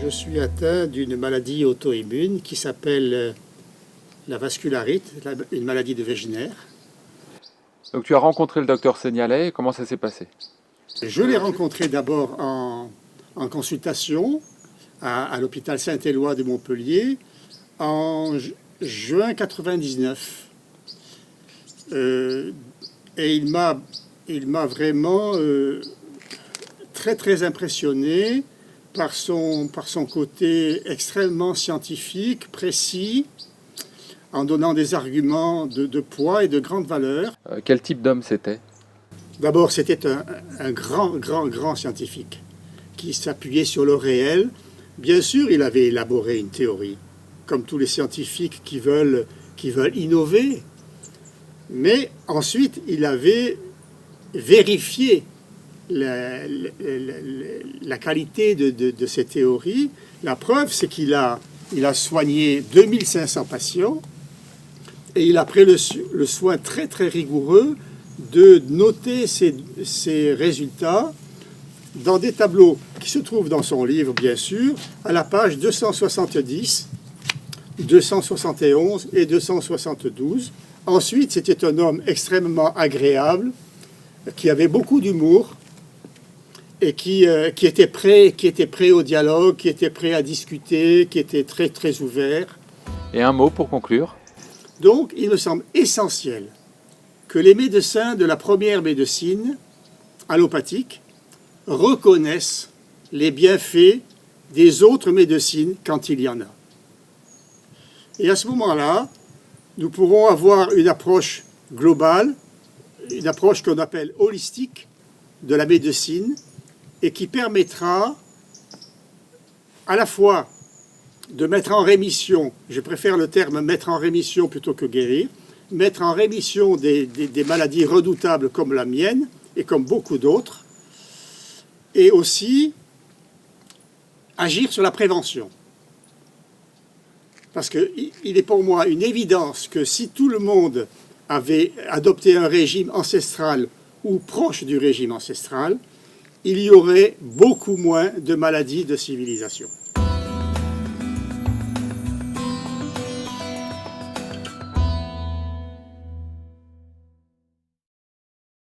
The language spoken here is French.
Je suis atteint d'une maladie auto-immune qui s'appelle la vascularite, une maladie de Wegener. Donc tu as rencontré le docteur Seignalay, comment ça s'est passé? Je l'ai rencontré d'abord en consultation à l'hôpital Saint-Éloi de Montpellier en juin 99. Et il m'a vraiment très impressionné par son côté extrêmement scientifique, précis, en donnant des arguments de poids et de grande valeur. Quel type d'homme c'était? D'abord, c'était un grand scientifique qui s'appuyait sur le réel. Bien sûr, il avait élaboré une théorie, comme tous les scientifiques qui veulent innover. Mais ensuite, il avait vérifié la qualité de ces théories. La preuve, c'est qu'il a soigné 2500 patients et il a pris le soin très rigoureux de noter ces résultats dans des tableaux qui se trouvent dans son livre, bien sûr, à la page 270, 271 et 272. Ensuite, c'était un homme extrêmement agréable, qui avait beaucoup d'humour et qui était prêt au dialogue, qui était prêt à discuter, qui était très ouvert. Et un mot pour conclure? Donc, il me semble essentiel que les médecins de la première médecine allopathique reconnaissent les bienfaits des autres médecines quand il y en a. Et à ce moment-là, nous pourrons avoir une approche globale, une approche qu'on appelle holistique de la médecine et qui permettra à la fois de mettre en rémission, je préfère le terme mettre en rémission plutôt que guérir, mettre en rémission des maladies redoutables comme la mienne et comme beaucoup d'autres, et aussi agir sur la prévention. Parce qu'il est pour moi une évidence que si tout le monde avait adopté un régime ancestral ou proche du régime ancestral, il y aurait beaucoup moins de maladies de civilisation.